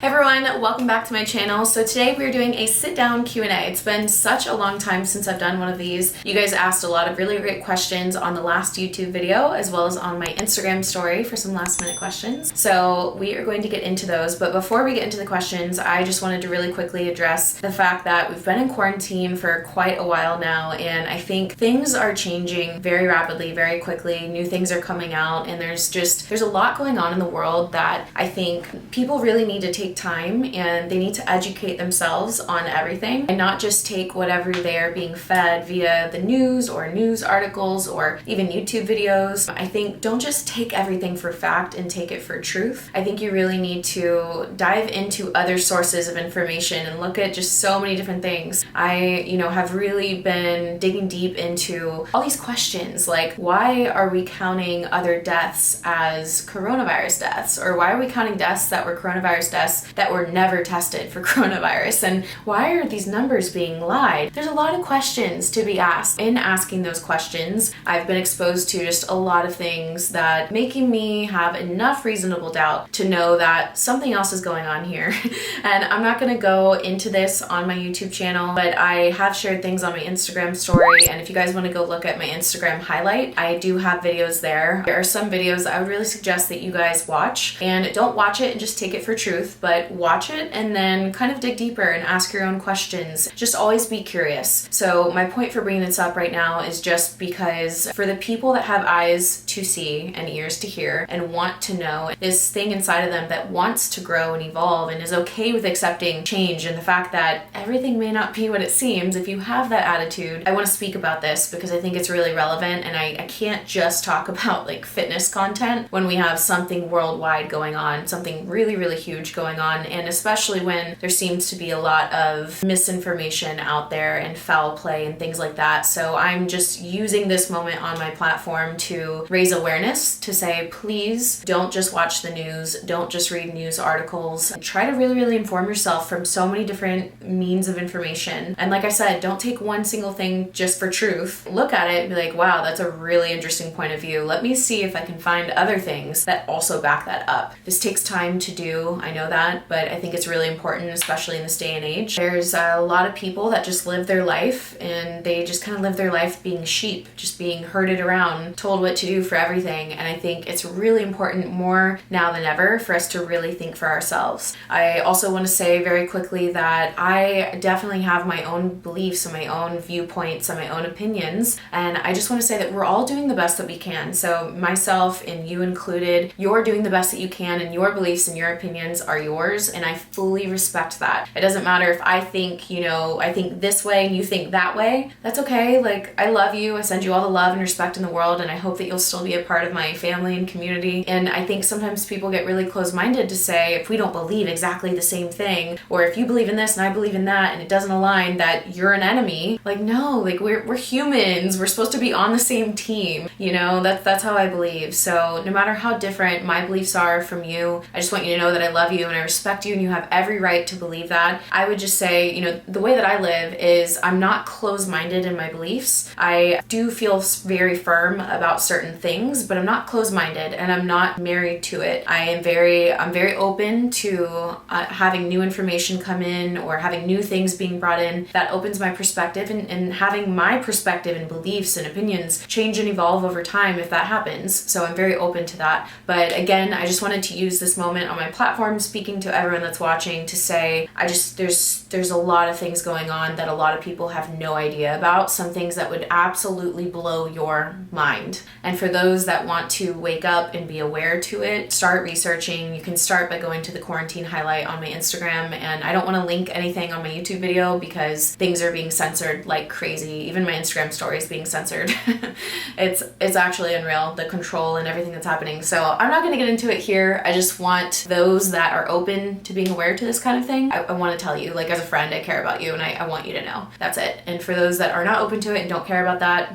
everyone, welcome back to my channel. So today we're doing a sit-down Q&A. It's been such a long time since I've done one of these. You guys asked a lot of really great questions on the last YouTube video as well as on my Instagram story for some last minute questions. So we are going to get into those, but before we get into the questions, I just wanted to really quickly address the fact that we've been in quarantine for quite a while now, and I think things are changing very rapidly, very quickly. New things are coming out, and there's a lot going on in the world that I think people really need to take time and they need to educate themselves on everything and not just take whatever they are being fed via the news or news articles or even YouTube videos. I think don't just take everything for fact and take it for truth. I think you really need to dive into other sources of information and look at just so many different things. I, have really been digging deep into all these questions like, why are we counting other deaths as coronavirus deaths? Or why are we counting deaths that were coronavirus deaths that were never tested for coronavirus? And why are these numbers being lied? There's a lot of questions to be asked. In asking those questions, I've been exposed to just a lot of things that making me have enough reasonable doubt to know that something else is going on here. And I'm not going to go into this on my YouTube channel, but I have shared things on my Instagram story. And if you guys want to go look at my Instagram highlight, I do have videos there. There are some videos I would really suggest that you guys watch, and don't watch it and just take it for truth, but watch it and then kind of dig deeper and ask your own questions. Just always be curious. So my point for bringing this up right now is just because for the people that have eyes to see and ears to hear and want to know, this thing inside of them that wants to grow and evolve and is okay with accepting change and the fact that everything may not be what it seems, if you have that attitude, I want to speak about this because I think it's really relevant, and I can't just talk about like fitness content when we have something worldwide going on, something really, really huge going on, and especially when there seems to be a lot of misinformation out there and foul play and things like that. So I'm just using this moment on my platform to raise awareness, to say, please don't just watch the news, don't just read news articles, try to really, really inform yourself from so many different means of information. And like I said, don't take one single thing just for truth. Look at it and be like, wow, that's a really interesting point of view. Let me see if I can find other things that also back that up. This takes time to do, I know that, but I think it's really important, especially in this day and age. There's a lot of people that just live their life and they just kind of live their life being sheep, just being herded around, told what to do for everything. And I think it's really important more now than ever for us to really think for ourselves. I also want to say very quickly that I definitely have my own beliefs and my own viewpoints and my own opinions. And I just want to say that we're all doing the best that we can. So myself and you included, you're doing the best that you can, and your beliefs and your opinions are yours. And I fully respect that. It doesn't matter if I think, I think this way and you think that way. That's okay. Like, I love you. I send you all the love and respect in the world. And I hope that you'll still be a part of my family and community. And I think sometimes people get really close-minded to say, if we don't believe exactly the same thing, or if you believe in this and I believe in that and it doesn't align, that you're an enemy. Like, no, like we're humans. We're supposed to be on the same team. That's how I believe. So no matter how different my beliefs are from you, I just want you to know that I love you and I respect you and you have every right to believe that. I would just say, the way that I live is I'm not close-minded in my beliefs. I do feel very firm about certain things, but I'm not close-minded and I'm not married to it. I'm very open to having new information come in or having new things being brought in that opens my perspective, and having my perspective and beliefs and opinions change and evolve over time if that happens. So I'm very open to that. But again, I just wanted to use this moment on my platform, speaking to everyone that's watching, to say, there's a lot of things going on that a lot of people have no idea about, some things that would absolutely blow your mind. And for those that want to wake up and be aware to it, start researching. You can start by going to the quarantine highlight on my Instagram, and I don't want to link anything on my YouTube video because things are being censored like crazy. Even my Instagram story is being censored. It's actually unreal, the control and everything that's happening. So I'm not going to get into it here. I just want those that are open to being aware to this kind of thing, I want to tell you, like, as a friend, I care about you and I want you to know. That's it. And for those that are not open to it and don't care about that,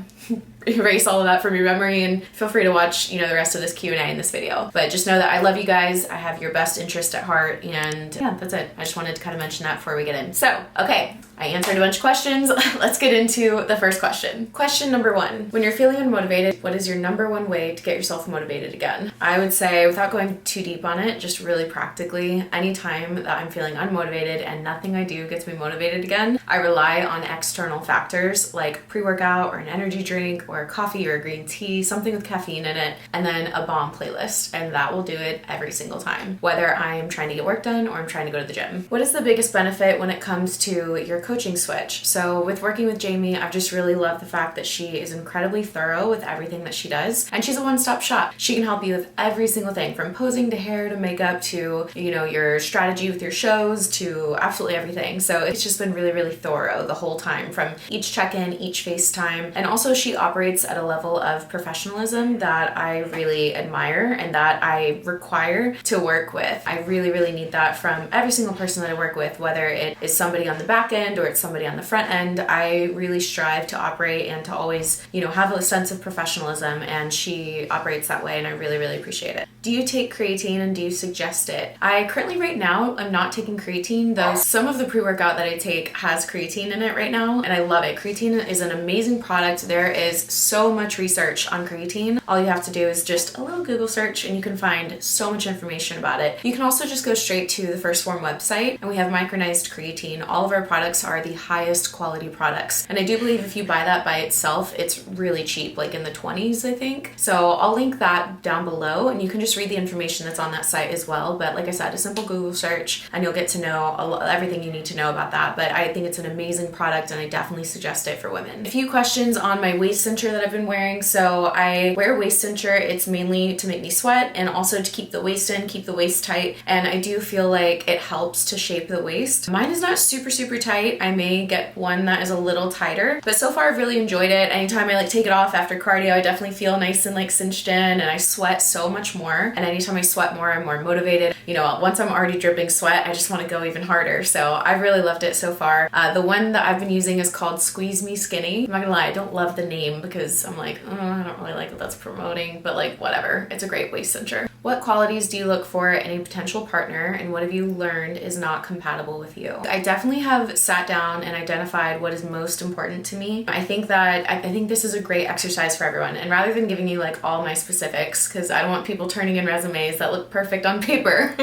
erase all of that from your memory, and feel free to watch, the rest of this Q&A in this video. But just know that I love you guys. I have your best interest at heart, and yeah, that's it. I just wanted to kind of mention that before we get in. So, okay, I answered a bunch of questions. Let's get into the first question. Question number 1. When you're feeling unmotivated, what is your number one way to get yourself motivated again? I would say, without going too deep on it, just really practically, anytime that I'm feeling unmotivated and nothing I do gets me motivated again, I rely on external factors like pre-workout or an energy drink or a coffee or a green tea, something with caffeine in it, and then a bomb playlist. And that will do it every single time, whether I'm trying to get work done or I'm trying to go to the gym. What is the biggest benefit when it comes to your coaching switch? So with working with Jamie, I've just really loved the fact that she is incredibly thorough with everything that she does, and she's a one-stop shop. She can help you with every single thing, from posing to hair to makeup to, your strategy with your shows to absolutely everything. So it's just been really, really thorough the whole time, from each check-in, each FaceTime. And also she operates at a level of professionalism that I really admire and that I require to work with. I really, really need that from every single person that I work with, whether it is somebody on the back end or it's somebody on the front end. I really strive to operate and to always, have a sense of professionalism, and she operates that way, and I really, really appreciate it. Do you take creatine, and do you suggest it? I currently right now I'm not taking creatine, though some of the pre-workout that I take has creatine in it right now, and I love it. Creatine is an amazing product. There is so much research on creatine. All you have to do is just a little Google search and you can find so much information about it. You can also just go straight to the First Form website, and we have micronized creatine. All of our products are the highest quality products, and I do believe if you buy that by itself, it's really cheap, like in the 20s, I think. So I'll link that down below, and you can just read the information that's on that site as well. But like I said, a simple Google search and you'll get to know everything you need to know about that. But I think it's an amazing product, and I definitely suggest it for women. A few questions on my waist cincher that I've been wearing. So I wear a waist cincher. It's mainly to make me sweat and also to keep the waist in, keep the waist tight. And I do feel like it helps to shape the waist. Mine is not super, super tight. I may get one that is a little tighter, but so far I've really enjoyed it. Anytime I take it off after cardio, I definitely feel nice and cinched in, and I sweat so much more. And anytime I sweat more, I'm more motivated. Once I'm already dripping sweat, I just want to go even harder. So I've really loved it so far. The one that I've been using is called Squeeze Me Skinny. I'm not gonna lie, I don't love the name because I'm like, I don't really like what that's promoting, but whatever. It's a great waist cincher. What qualities do you look for in a potential partner, and what have you learned is not compatible with you? I definitely have sat down and identified what is most important to me. I think this is a great exercise for everyone, and rather than giving you all my specifics, because I don't want people turning in resumes that look perfect on paper,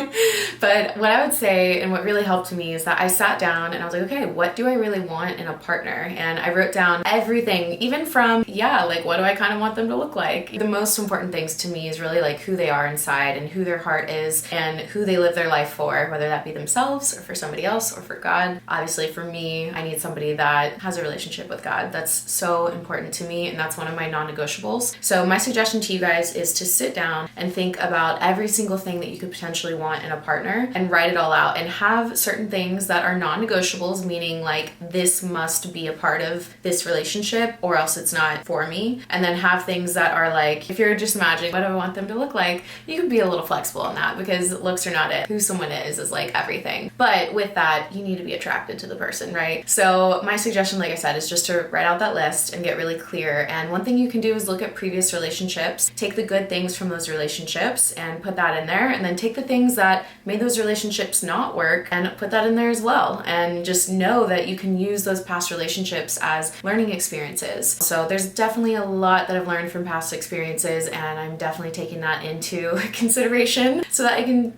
but what I would say and what really helped me is that I sat down and I was like, okay, what do I really want in a partner? And I wrote down everything, even from, what do I kind of want them to look like? The most important things to me is really who they are inside and who their heart is and who they live their life for, whether that be themselves or for somebody else or for God. Obviously for me, I need somebody that has a relationship with God. That's so important to me, and that's one of my non-negotiables. So my suggestion to you guys is to sit down and think about every single thing that you could potentially want in a partner and write it all out, and have certain things that are non-negotiables, meaning this must be a part of this relationship or else it's not for me. And then have things that are if you're just imagining what do I want them to look like, you can be a little flexible on that, because looks are not it. Who someone is everything. But with that, you need to be attracted to the person, right? So my suggestion, like I said, is just to write out that list and get really clear. And one thing you can do is look at previous relationships, take the good things from those relationships and put that in there, and then take the things that made those relationships not work and put that in there as well. And just know that you can use those past relationships as learning experiences. So there's definitely a lot that I've learned from past experiences, and I'm definitely taking that into consideration so that I can,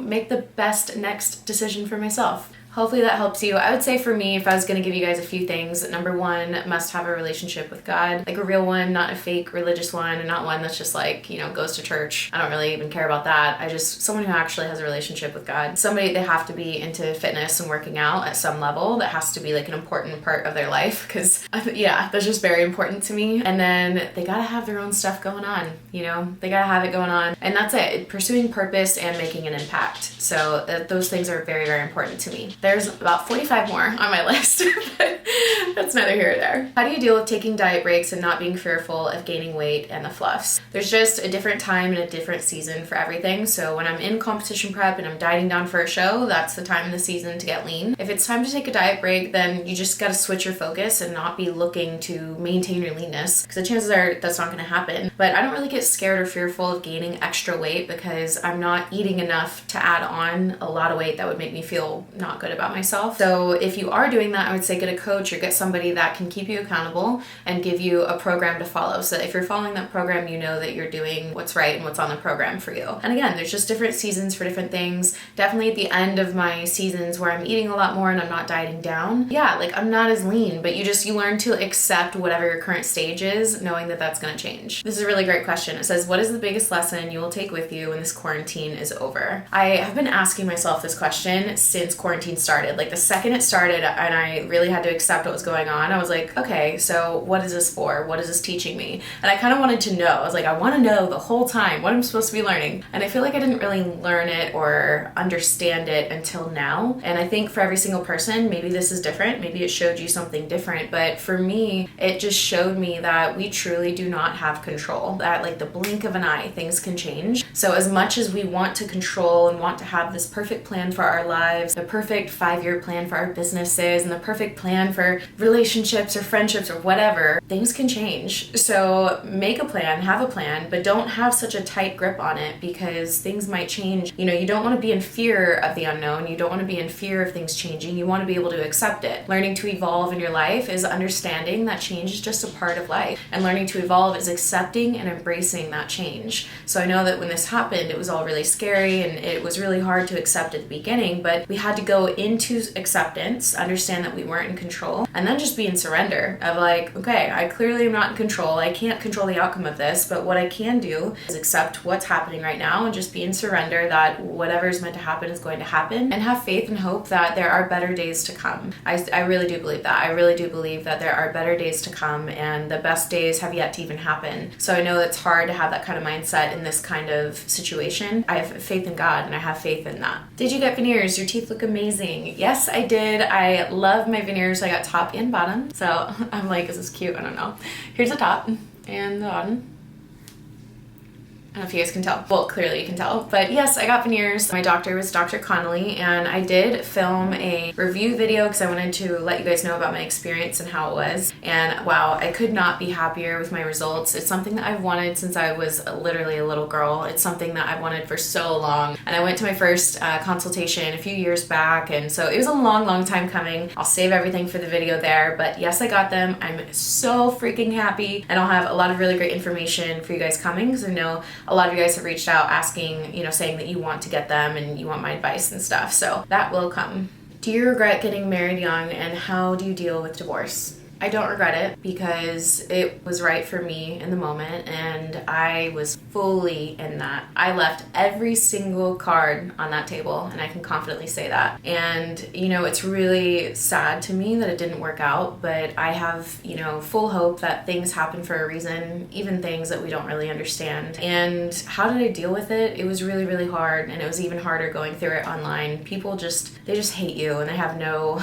make the best next decision for myself. Hopefully that helps you. I would say for me, if I was going to give you guys a few things, number one, must have a relationship with God, a real one, not a fake religious one, and not one that's just goes to church. I don't really even care about that. Someone who actually has a relationship with God. Somebody, they have to be into fitness and working out at some level. That has to be an important part of their life, because that's just very important to me. And then they gotta have their own stuff going on, they gotta have it going on. And that's it, pursuing purpose and making an impact. So those things are very, very important to me. There's about 45 more on my list, but that's neither here or there. How do you deal with taking diet breaks and not being fearful of gaining weight and the fluffs? There's just a different time and a different season for everything. So when I'm in competition prep and I'm dieting down for a show, that's the time in the season to get lean. If it's time to take a diet break, then you just gotta switch your focus and not be looking to maintain your leanness, because the chances are that's not gonna happen. But I don't really get scared or fearful of gaining extra weight because I'm not eating enough to add on a lot of weight that would make me feel not good about myself. So if you are doing that, I would say get a coach or get somebody that can keep you accountable and give you a program to follow. So that if you're following that program, you know that you're doing what's right and what's on the program for you. And again, there's just different seasons for different things. Definitely at the end of my seasons where I'm eating a lot more and I'm not dieting down, yeah, like I'm not as lean, but you learn to accept whatever your current stage is, knowing that that's going to change. This is a really great question. It says, what is the biggest lesson you will take with you when this quarantine is over? I have been asking myself this question since quarantine started. Like the second it started and I really had to accept what was going on, I was like, okay, so what is this for? What is this teaching me? And I kind of wanted to know. I was like, I want to know the whole time what I'm supposed to be learning. And I feel like I didn't really learn it or understand it until now. And I think for every single person, maybe this is different. Maybe it showed you something different. But for me, it just showed me that we truly do not have control. That like the blink of an eye, things can change. So as much as we want to control and want to have this perfect plan for our lives, the perfect 5-year plan for our businesses, and the perfect plan for relationships or friendships or whatever, things can change. So make a plan, have a plan, but don't have such a tight grip on it because things might change. You know, you don't want to be in fear of the unknown. You don't want to be in fear of things changing. You want to be able to accept it. Learning to evolve in your life is understanding that change is just a part of life. And learning to evolve is accepting and embracing that change. So I know that when this happened, it was all really scary and it was really hard to accept at the beginning, but we had to go into acceptance, understand that we weren't in control, and then just be in surrender of like, okay, I clearly am not in control. I can't control the outcome of this, but what I can do is accept what's happening right now and just be in surrender that whatever is meant to happen is going to happen, and have faith and hope that there are better days to come. I really do believe that. I really do believe that there are better days to come and the best days have yet to even happen. So I know it's hard to have that kind of mindset in this kind of situation. I have faith in God and I have faith in that. Did you get veneers? Your teeth look amazing. Yes, I did. I love my veneers. I got top and bottom. So I'm like, is this cute? I don't know. Here's the top and the bottom. I don't know if you guys can tell. Well, clearly you can tell. But yes, I got veneers. My doctor was Dr. Connolly, and I did film a review video because I wanted to let you guys know about my experience and how it was. And wow, I could not be happier with my results. It's something that I've wanted since I was literally a little girl. It's something that I've wanted for so long. And I went to my first consultation a few years back, and so it was a long time coming. I'll save everything for the video there. But yes, I got them. I'm so freaking happy, and I'll have a lot of really great information for you guys coming because I know a lot of you guys have reached out asking, you know, saying that you want to get them and you want my advice and stuff. So that will come. Do you regret getting married young, and how do you deal with divorce? I don't regret it because it was right for me in the moment and I was fully in that. I left every single card on that table and I can confidently say that. And, you know, it's really sad to me that it didn't work out, but I have, you know, full hope that things happen for a reason, even things that we don't really understand. And how did I deal with it? It was really hard, and it was even harder going through it online. People they just hate you and they have no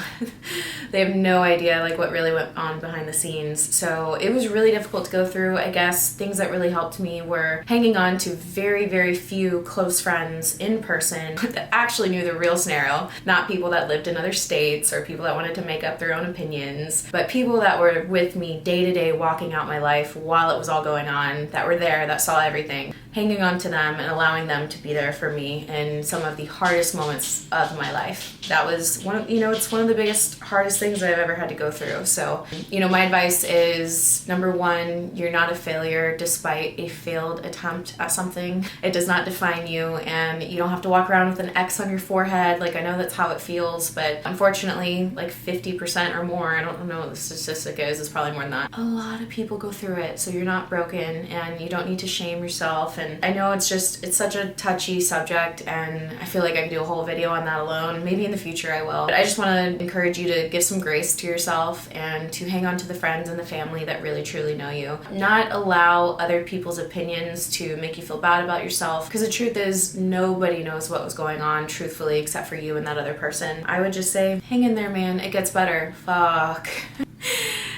idea like what really went on behind the scenes. So it was really difficult to go through. I guess things that really helped me were hanging on to very few close friends in person that actually knew the real scenario, not people that lived in other states or people that wanted to make up their own opinions, but people that were with me day to day, walking out my life while it was all going on, that were there, that saw everything. Hanging on to them and allowing them to be there for me in some of the hardest moments of my life. That was it's one of the biggest, hardest things I've ever had to go through. So, you know, my advice is, number one, you're not a failure despite a failed attempt at something. It does not define you, and you don't have to walk around with an X on your forehead. Like, I know that's how it feels, but unfortunately, like 50% or more, I don't know what the statistic is, it's probably more than that. A lot of people go through it, so you're not broken and you don't need to shame yourself. And I know it's such a touchy subject, and I feel like I can do a whole video on that alone. Maybe in the future I will. But I just want to encourage you to give some grace to yourself and to to hang on to the friends and the family that really truly know you. Not allow other people's opinions to make you feel bad about yourself, because the truth is nobody knows what was going on truthfully except for you and that other person. I would just say, hang in there, man. It gets better. Fuck.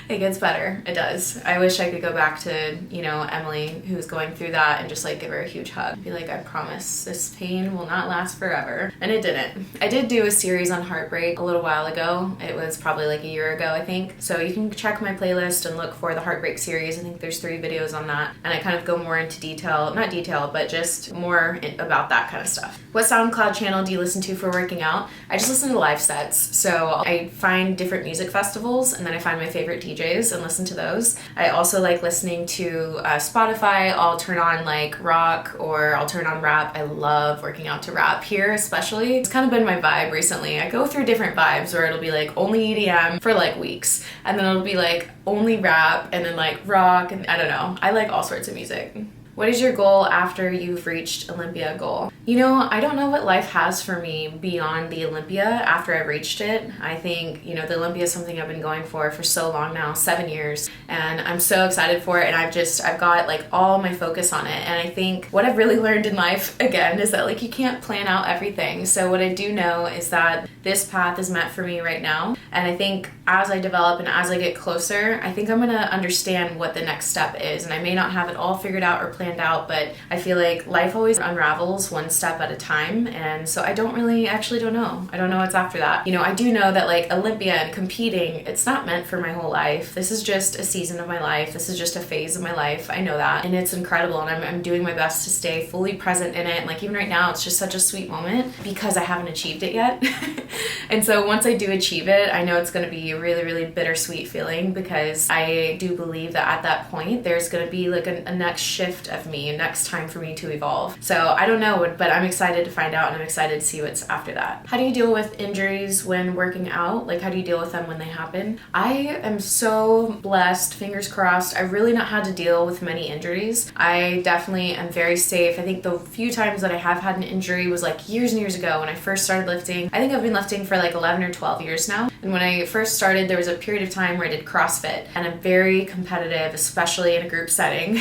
It gets better. It does. I wish I could go back to, you know, Emily, who's going through that, and just like give her a huge hug. Be like, I promise this pain will not last forever. And it didn't. I did do a series on heartbreak a little while ago. It was probably like a year ago, I think. So you can check my playlist and look for the heartbreak series. I think there's 3 videos on that. And I kind of go more into detail, not detail, but just more about that kind of stuff. What SoundCloud channel do you listen to for working out? I just listen to live sets. So I find different music festivals, and then I find my favorite DJs and listen to those. I also like listening to Spotify. I'll turn on like rock, or I'll turn on rap. I love working out to rap here, especially. It's kind of been my vibe recently. I go through different vibes where it'll be like only EDM for like weeks, and then it'll be like only rap, and then like rock, and I don't know. I like all sorts of music. What is your goal after you've reached Olympia goal? You know, I don't know what life has for me beyond the Olympia after I've reached it. I think, you know, the Olympia is something I've been going for so long now, 7 years, and I'm so excited for it, and I've got like all my focus on it. And I think what I've really learned in life, again, is that like you can't plan out everything. So what I do know is that this path is meant for me right now, and I think as I develop and as I get closer, I think I'm gonna understand what the next step is, and I may not have it all figured out or planned out, but I feel like life always unravels one step at a time, and so I don't know. I don't know what's after that. You know, I do know that like Olympia and competing, it's not meant for my whole life. This is just a season of my life. This is just a phase of my life. I know that, and it's incredible, and I'm doing my best to stay fully present in it. And like even right now, it's just such a sweet moment because I haven't achieved it yet. And so once I do achieve it, I know it's going to be a really, really bittersweet feeling, because I do believe that at that point, there's going to be like a next shift of me, a next time for me to evolve. So I don't know, but I'm excited to find out, and I'm excited to see what's after that. How do you deal with injuries when working out? Like, how do you deal with them when they happen? I am so blessed, fingers crossed. I've really not had to deal with many injuries. I definitely am very safe. I think the few times that I have had an injury was like years and years ago when I first started lifting. I think I've been lifting for like 11 or 12 years now. And when I first started, there was a period of time where I did CrossFit, and I'm very competitive, especially in a group setting.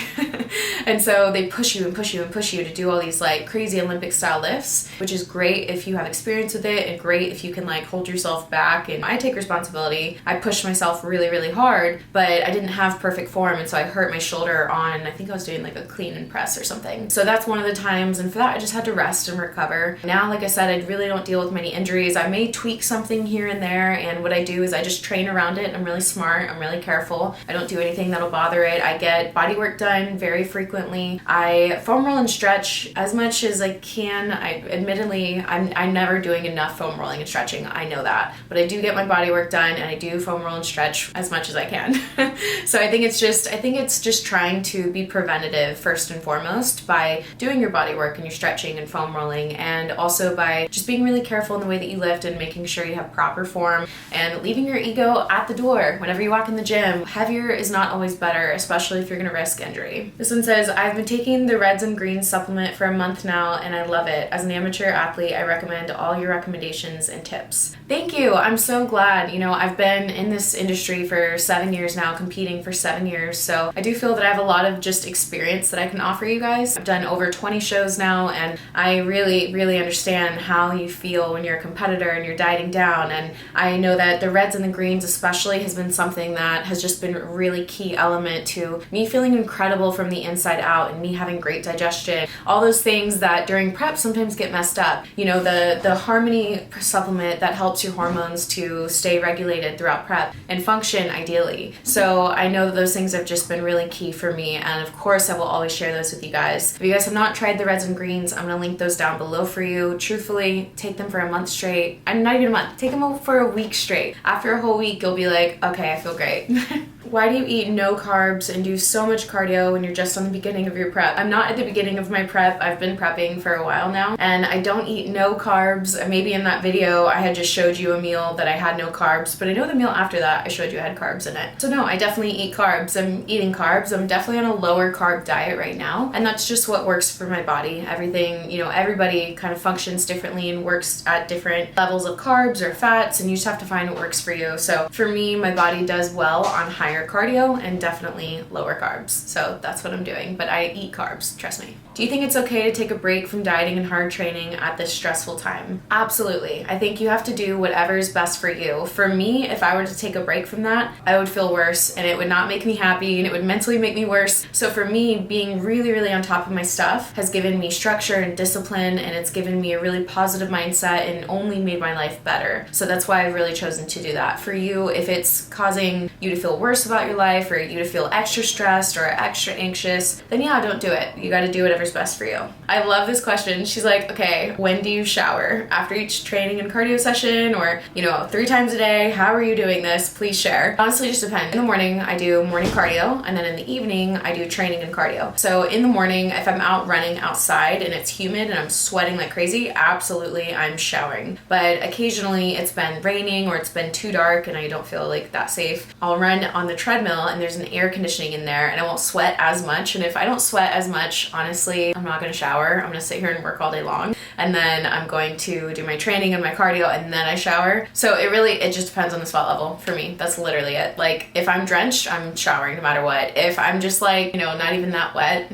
And so they push you and push you and push you to do all these like crazy Olympic style lifts, which is great if you have experience with it, and great if you can like hold yourself back. And I take responsibility. I pushed myself really, really hard, but I didn't have perfect form, and so I hurt my shoulder on, I think I was doing like a clean and press or something. So that's one of the times, and for that I just had to rest and recover. Now, like I said, I really don't deal with many injuries. I may tweak something here and there, and what I do is I just train around it. I'm really smart. I'm really careful. I don't do anything that'll bother it. I get body work done very frequently. I foam roll and stretch as much as I can. I'm never doing enough foam rolling and stretching. I know that, but I do get my body work done, and I do foam roll and stretch as much as I can. So I think it's just trying to be preventative first and foremost by doing your body work and your stretching and foam rolling, and also by just being really careful in the way that you lift and making sure you have proper form, and leaving your ego at the door whenever you walk in the gym. Heavier is not always better, especially if you're going to risk injury. This one says, I've been taking the Reds and Greens supplement for a month now, and I love it. As an amateur athlete, I recommend all your recommendations and tips. Thank you. I'm so glad. You know, I've been in this industry for 7 years now, competing for 7 years, so I do feel that I have a lot of just experience that I can offer you guys. I've done over 20 shows now, and I really, really understand how you feel when you're a competitor and you're dieting down, and I know that the Reds and the Greens especially has been something that has just been a really key element to me feeling incredible from the inside out, and me having great digestion. All those things that during prep sometimes get messed up. You know, the Harmony supplement that helps your hormones to stay regulated throughout prep and function ideally. So I know that those things have just been really key for me, and of course I will always share those with you guys. If you guys have not tried the Reds and Greens, I'm gonna link those down below for you. Truthfully, take them for a month straight. And not even a month, take them for a week straight. After a whole week, you'll be like, okay, I feel great. Why do you eat no carbs and do so much cardio when you're just on the beginning beginning of your prep. I'm not at the beginning of my prep. I've been prepping for a while now, and I don't eat no carbs. Maybe in that video I had just showed you a meal that I had no carbs, but I know the meal after that I showed you had carbs in it. So no, I definitely eat carbs. I'm eating carbs. I'm definitely on a lower carb diet right now, and that's just what works for my body. Everything, you know, everybody kind of functions differently and works at different levels of carbs or fats, and you just have to find what works for you. So for me, my body does well on higher cardio and definitely lower carbs. So that's what I'm doing, but I eat carbs, trust me. Do you think it's okay to take a break from dieting and hard training at this stressful time? Absolutely. I think you have to do whatever is best for you. For me, if I were to take a break from that, I would feel worse, and it would not make me happy, and it would mentally make me worse. So for me, being really, really on top of my stuff has given me structure and discipline, and it's given me a really positive mindset and only made my life better. So that's why I've really chosen to do that. For you, if it's causing you to feel worse about your life, or you to feel extra stressed or extra anxious, then yeah, don't do it. You got to do whatever's best for you. I love this question. She's like, okay, when do you shower? After each training and cardio session, or, you know, 3 times a day? How are you doing this? Please share. Honestly, just depends. In the morning, I do morning cardio, and then in the evening, I do training and cardio. So in the morning, if I'm out running outside and it's humid and I'm sweating like crazy, absolutely I'm showering. But occasionally it's been raining or it's been too dark and I don't feel like that safe, I'll run on the treadmill and there's an air conditioning in there and I won't sweat as much. And if I don't sweat as much, honestly, I'm not going to shower. I'm going to sit here and work all day long, and then I'm going to do my training and my cardio, and then I shower. So it just depends on the sweat level for me. That's literally it. Like, if I'm drenched, I'm showering no matter what. If I'm just like, you know, not even that wet,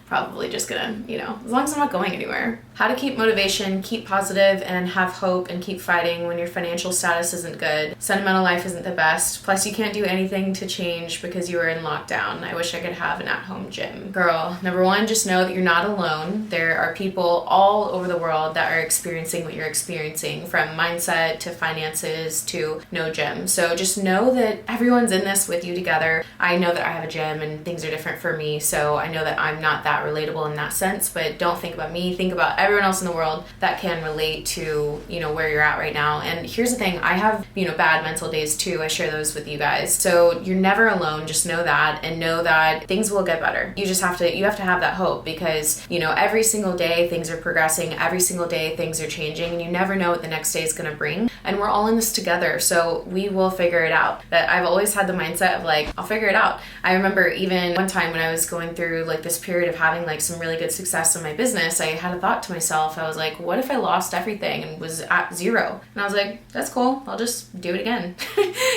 probably just gonna, you know, as long as I'm not going anywhere. How to keep motivation, keep positive, and have hope, and keep fighting when your financial status isn't good. Sentimental life isn't the best. Plus, you can't do anything to change because you are in lockdown. I wish I could have an at-home gym. Girl, number one, just know that you're not alone. There are people all over the world that are experiencing what you're experiencing, from mindset to finances to no gym. So just know that everyone's in this with you together. I know that I have a gym and things are different for me, so I know that I'm not that relatable in that sense, but don't think about me. Think about everyone else in the world that can relate to, you know, where you're at right now. And here's the thing, I have, you know, bad mental days too. I share those with you guys. So you're never alone. Just know that, and know that things will get better. You have to have that hope, because, you know, every single day things are progressing. Every single day things are changing, and you never know what the next day is going to bring. And we're all in this together. So we will figure it out. That I've always had the mindset of like, I'll figure it out. I remember even one time when I was going through like this period of having like some really good success in my business, I had a thought to myself. I was like, what if I lost everything and was at zero? And I was like, that's cool. I'll just do it again.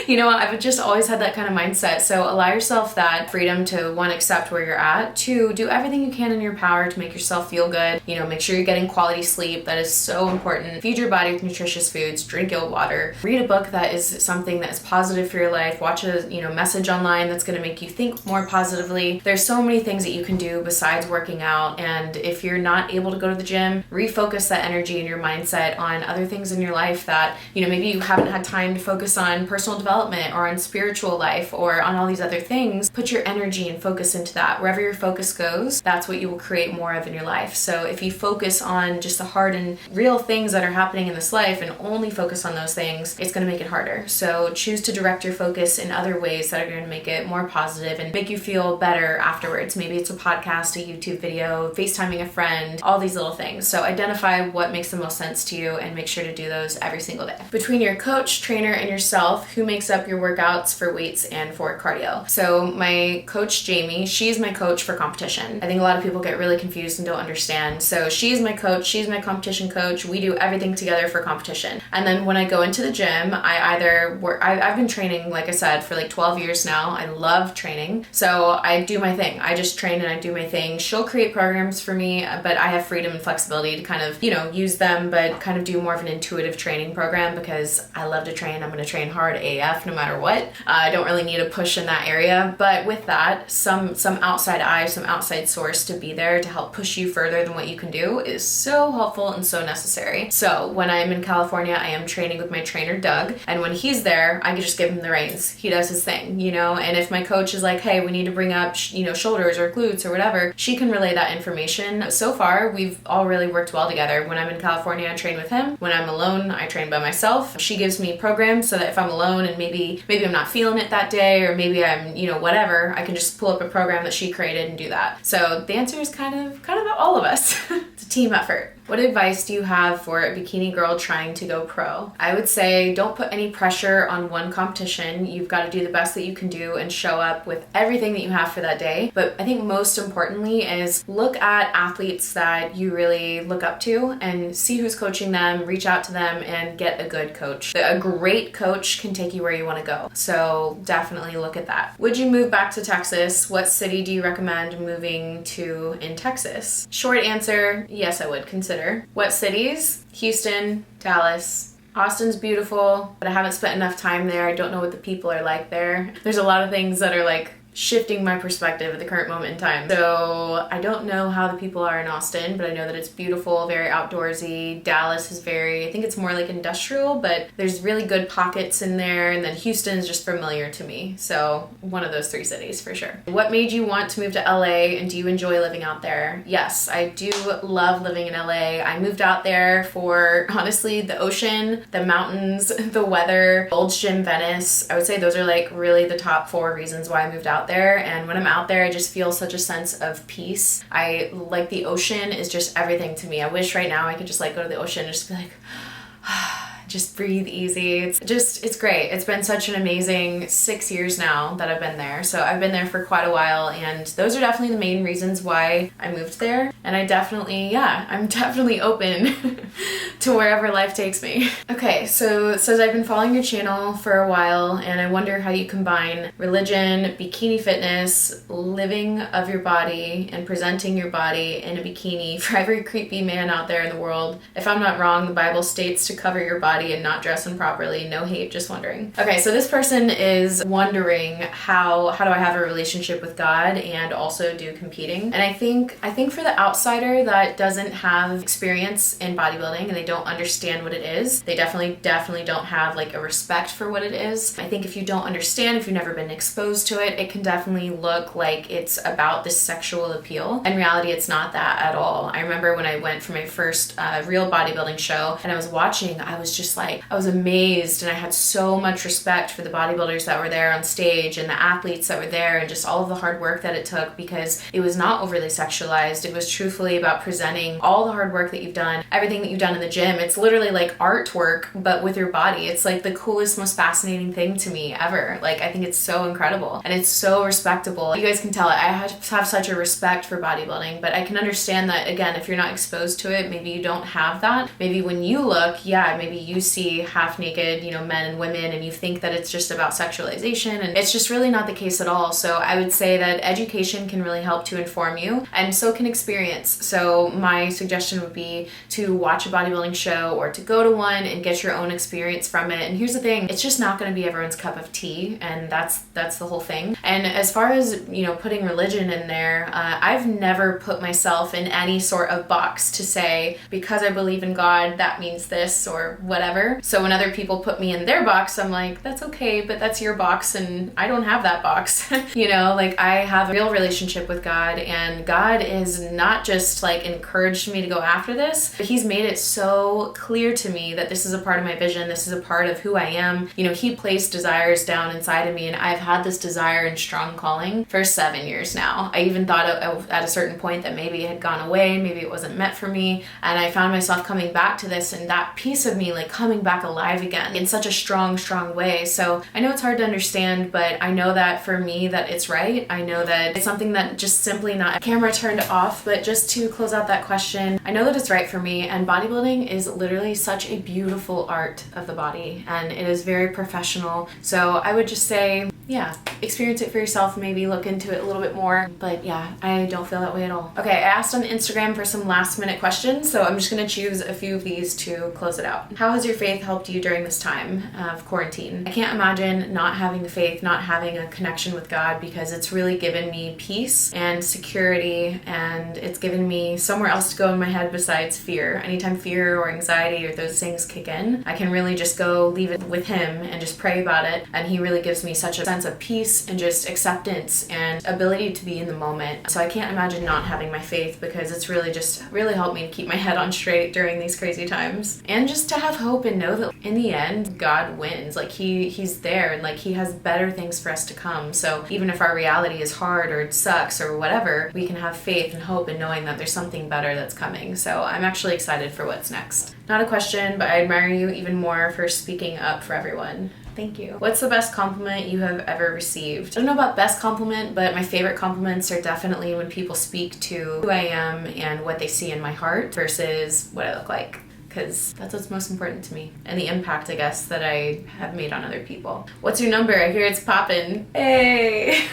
You know, I've just always had that kind of mindset. So allow yourself that freedom to, one, accept where you're at, two, do everything you can in your power to make yourself feel good. You know, make sure you're getting quality sleep. That is so important. Feed your body with nutritious foods, drink your water, read a book that is something that is positive for your life, watch a, you know, message online that's going to make you think more positively. There's so many things that you can do besides working out. And if you're not able to go to the gym, refocus that energy and your mindset on other things in your life that, you know, maybe you haven't had time to focus on personal development or on spiritual life or on all these other things. Put your energy and focus into that. Wherever your focus goes, that's what you will create more of in your life. So if you focus on just the hard and real things that are happening in this life and only focus on those things, it's going to make it harder. So choose to direct your focus in other ways that are going to make it more positive and make you feel better afterwards. Maybe it's a podcast, a YouTube video, FaceTiming a friend, all these little things. So identify what makes the most sense to you and make sure to do those every single day. Between your coach, trainer, and yourself, who makes up your workouts for weights and for cardio? So my coach, Jamie, she's my coach for competition. I think a lot of people get really confused and don't understand. So she's my coach, she's my competition coach. We do everything together for competition. And then when I go into the gym, I've been training, like I said, for like 12 years now. I love training. So I do my thing. I just train and I do my thing. She'll create programs for me, but I have freedom and flexibility to kind of, you know, use them, but kind of do more of an intuitive training program because I love to train. I'm going to train hard AF no matter what. I don't really need a push in that area. But with that, some outside eye, some outside source to be there to help push you further than what you can do is so helpful and so necessary. So when I'm in California, I am training with my trainer, Doug. And when he's there, I can just give him the reins. He does his thing, you know? And if my coach is like, hey, we need to bring up, you know, shoulders or glutes or whatever, she she can relay that information. So far, we've all really worked well together. When I'm in California, I train with him. When I'm alone, I train by myself. She gives me programs so that if I'm alone and maybe I'm not feeling it that day, or maybe I'm, whatever, I can just pull up a program that she created and do that. So the answer is kind of all of us. It's a team effort. What advice do you have for a bikini girl trying to go pro? I would say don't put any pressure on one competition. You've got to do the best that you can do and show up with everything that you have for that day. But I think most importantly is look at athletes that you really look up to and see who's coaching them, reach out to them, and get a good coach. A great coach can take you where you want to go. So definitely look at that. Would you move back to Texas? What city do you recommend moving to in Texas? Short answer, yes, I would consider. What cities? Houston, Dallas. Austin's beautiful, but I haven't spent enough time there. I don't know what the people are like there. There's a lot of things that are like shifting my perspective at the current moment in time. So I don't know how the people are in Austin, but I know that it's beautiful, very outdoorsy. Dallas is I think it's more like industrial, but there's really good pockets in there. And then Houston is just familiar to me. So one of those three cities for sure. What made you want to move to LA, and do you enjoy living out there? Yes, I do love living in LA. I moved out there for, honestly, the ocean, the mountains, the weather, Gold's Gym, Venice. I would say those are like really the top 4 reasons why I moved out there. And when I'm out there, I just feel such a sense of peace. I like the ocean is just everything to me. I wish right now I could just like go to the ocean and just be like, just breathe easy. It's great. It's been such an amazing 6 years now that I've been there. So I've been there for quite a while, and those are definitely the main reasons why I moved there. And I'm definitely open to wherever life takes me. Okay, so it says I've been following your channel for a while, and I wonder how you combine religion, bikini fitness, living of your body, and presenting your body in a bikini for every creepy man out there in the world. If I'm not wrong, the Bible states to cover your body and not dress improperly. No hate, just wondering. Okay, so this person is wondering how do I have a relationship with God and also do competing? And I think for the outsider that doesn't have experience in bodybuilding and they don't understand what it is, they definitely don't have like a respect for what it is. I think if you don't understand, if you've never been exposed to it, it can definitely look like it's about this sexual appeal. In reality, it's not that at all. I remember when I went for my first real bodybuilding show and I was watching, I was amazed, and I had so much respect for the bodybuilders that were there on stage and the athletes that were there and just all of the hard work that it took, because it was not overly sexualized. It was truthfully about presenting all the hard work that you've done, everything that you've done in the gym. It's literally like artwork, but with your body. It's like the coolest, most fascinating thing to me ever. Like, I think it's so incredible and it's so respectable. You guys can tell I have such a respect for bodybuilding, but I can understand that, again, if you're not exposed to it, maybe you don't have that. Maybe when you look, maybe you see half naked, men and women, and you think that it's just about sexualization, and it's just really not the case at all. So I would say that education can really help to inform you, and so can experience. So my suggestion would be to watch a bodybuilding show or to go to one and get your own experience from it. And here's the thing, it's just not going to be everyone's cup of tea, and that's the whole thing. And as far as, putting religion in there, I've never put myself in any sort of box to say, because I believe in God, that means this or whatever. So when other people put me in their box, I'm like, that's okay, but that's your box and I don't have that box. Like I have a real relationship with God, and God is not just like encouraged me to go after this, but He's made it so clear to me that this is a part of my vision. This is a part of who I am. He placed desires down inside of me, and I've had this desire and strong calling for 7 years now. I even thought at a certain point that maybe it had gone away, maybe it wasn't meant for me. And I found myself coming back to this, and that piece of me like coming back alive again in such a strong way. So I know it's hard to understand, but I know that for me that it's right. I know that it's something that just simply not. Camera turned off, but just to close out that question, I know that it's right for me, and bodybuilding is literally such a beautiful art of the body, and it is very professional. So I would just say, experience it for yourself, maybe look into it a little bit more. But I don't feel that way at all. Okay, I asked on Instagram for some last minute questions, so I'm just gonna choose a few of these to close it out. How has your faith helped you during this time of quarantine? I can't imagine not having the faith, not having a connection with God, because it's really given me peace and security, and it's given me somewhere else to go in my head besides fear. Anytime fear or anxiety or those things kick in, I can really just go leave it with Him and just pray about it, and He really gives me such a sense of peace and just acceptance and ability to be in the moment. So I can't imagine not having my faith, because it's really helped me to keep my head on straight during these crazy times, and just to have hope and know that in the end God wins. Like he's there, and like He has better things for us to come. So even if our reality is hard or it sucks or whatever, we can have faith and hope in knowing that there's something better that's coming. So I'm actually excited for what's next. Not a question, but I admire you even more for speaking up for everyone. Thank you. What's the best compliment you have ever received? I don't know about best compliment, but my favorite compliments are definitely when people speak to who I am and what they see in my heart versus what I look like, because that's what's most important to me, and the impact, I guess, that I have made on other people. What's your number? I hear it's poppin'. Hey!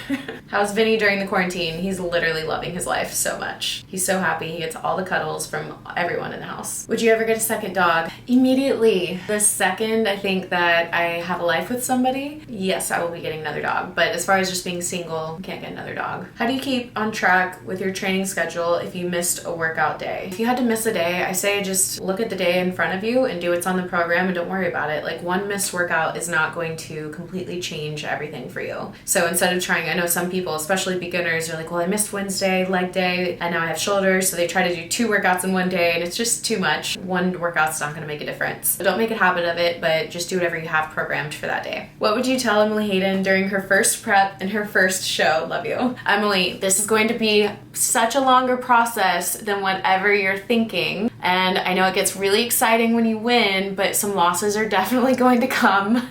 How's Vinny during the quarantine? He's literally loving his life so much. He's so happy. He gets all the cuddles from everyone in the house. Would you ever get a second dog? Immediately. The second I think that I have a life with somebody, yes, I will be getting another dog. But as far as just being single, I can't get another dog. How do you keep on track with your training schedule if you missed a workout day? If you had to miss a day, I say just look at the day in front of you and do what's on the program and don't worry about it. Like, one missed workout is not going to completely change everything for you. So instead of trying, I know some people, especially beginners, are like, well, I missed Wednesday, leg day, and now I have shoulders, so they try to do 2 workouts in one day, and it's just too much. One workout's not going to make a difference. So don't make a habit of it, but just do whatever you have programmed for that day. What would you tell Emily Hayden during her first prep and her first show? Love you. Emily, this is going to be such a longer process than whatever you're thinking, and I know it gets really exciting when you win, but some losses are definitely going to come.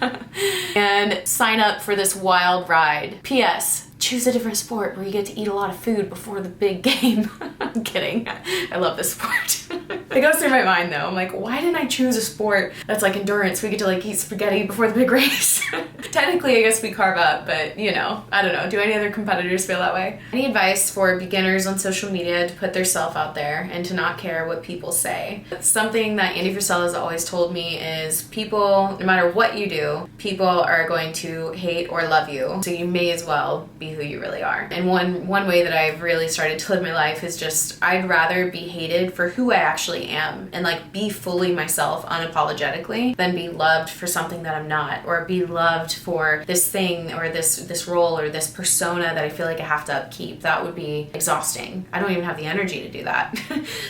And sign up for this wild ride. P.S. Choose a different sport where you get to eat a lot of food before the big game. I'm kidding. I love this sport. It goes through my mind though. I'm like, why didn't I choose a sport that's like endurance? We get to like eat spaghetti before the big race. Technically, I guess we carve up, but you know, I don't know. Do any other competitors feel that way? Any advice for beginners on social media to put their self out there and to not care what people say? Something that Andy Frisella has always told me is people, no matter what you do, people are going to hate or love you. So you may as well be who you really are. And one way that I've really started to live my life is just, I'd rather be hated for who I actually am and like be fully myself unapologetically than be loved for something that I'm not, or be loved for this thing or this role or this persona that I feel like I have to upkeep. That would be exhausting. I don't even have the energy to do that.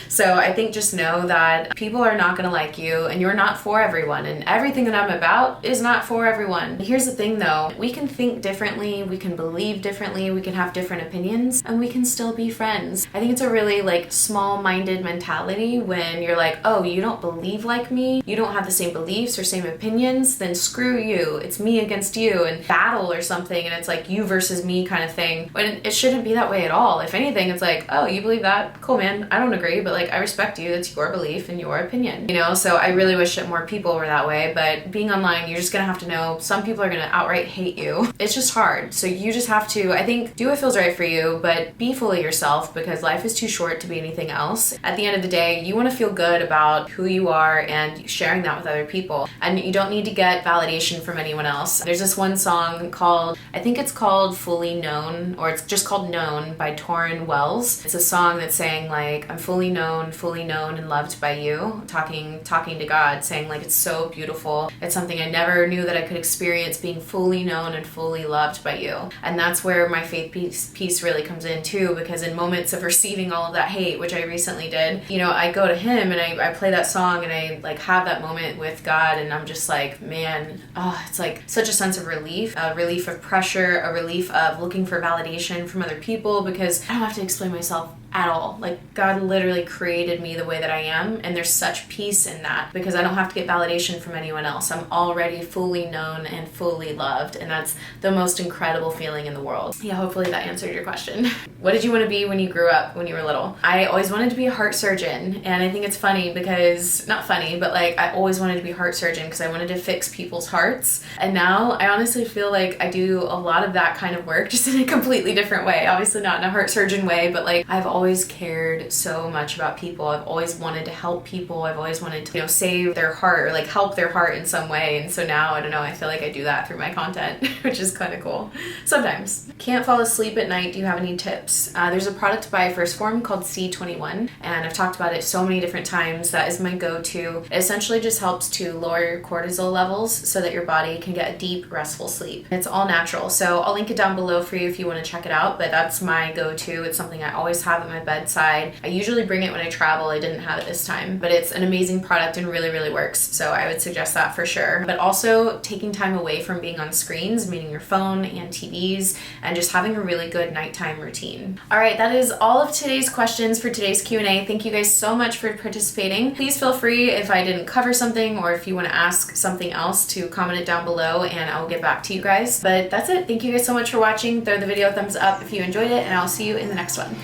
So I think just know that people are not going to like you, and you're not for everyone, and everything that I'm about is not for everyone. Here's the thing though, we can think differently, we can believe differently, we can have different opinions, and we can still be friends. I think it's a really like small-minded mentality when you're like, oh, you don't believe like me, you don't have the same beliefs or same opinions, then screw you, it's me against you, and battle or something, and it's like you versus me kind of thing, when it shouldn't be that way at all. If anything, it's like, oh, you believe that? Cool, man. I don't agree, but like I respect you. It's your belief and your opinion, you know? So I really wish that more people were that way, but being online, you're just gonna have to know some people are gonna outright hate you. It's just hard. So you just have to, I think, do what feels right for you, but be fully yourself, because life is too short to be anything else. At the end of the day, you want to feel good about who you are and sharing that with other people, and you don't need to get validation from anyone else. There's this one song called, I think it's called Fully Known, or it's just called Known, by Torrin Wells. It's a song that's saying like, I'm fully known and loved by you, talking to God, saying like, it's so beautiful. It's something I never knew that I could experience, being fully known and fully loved by you. And that's where my faith piece really comes in too, because in moments of receiving all of that hate, which I recently did, you know, I go to Him and I play that song and I like have that moment with God, and I'm just like, man, it's like such a sense of relief, a relief of pressure, a relief of looking for validation from other people, because I don't have to explain myself at all. Like, God literally created me the way that I am, and there's such peace in that, because I don't have to get validation from anyone else. I'm already fully known and fully loved, and that's the most incredible feeling in the world. Yeah, hopefully that answered your question. What did you want to be when you grew up, when you were little? I always wanted to be a heart surgeon, and I think it's funny because, not funny, but like I always wanted to be a heart surgeon because I wanted to fix people's hearts, and now I honestly feel like I do a lot of that kind of work, just in a completely different way. Obviously not in a heart surgeon way, but like I've always cared so much about people. I've always wanted to help people. I've always wanted to, you know, save their heart or like help their heart in some way. And so now, I don't know, I feel like I do that through my content, which is kind of cool. Sometimes. Can't fall asleep at night. Do you have any tips? There's a product by First Form called C21, and I've talked about it so many different times. That is my go-to. It essentially just helps to lower your cortisol levels so that your body can get a deep, restful sleep. It's all natural. So I'll link it down below for you if you want to check it out, but that's my go-to. It's something I always have at my bedside. I usually bring it when I travel. I didn't have it this time, but it's an amazing product and really, really works. So I would suggest that for sure. But also taking time away from being on screens, meaning your phone and TVs, and just having a really good nighttime routine. All right, that is all of today's questions for today's Q&A. Thank you guys so much for participating. Please feel free, if I didn't cover something or if you want to ask something else, to comment it down below and I'll get back to you guys. But that's it. Thank you guys so much for watching. Throw the video a thumbs up if you enjoyed it, and I'll see you in the next one.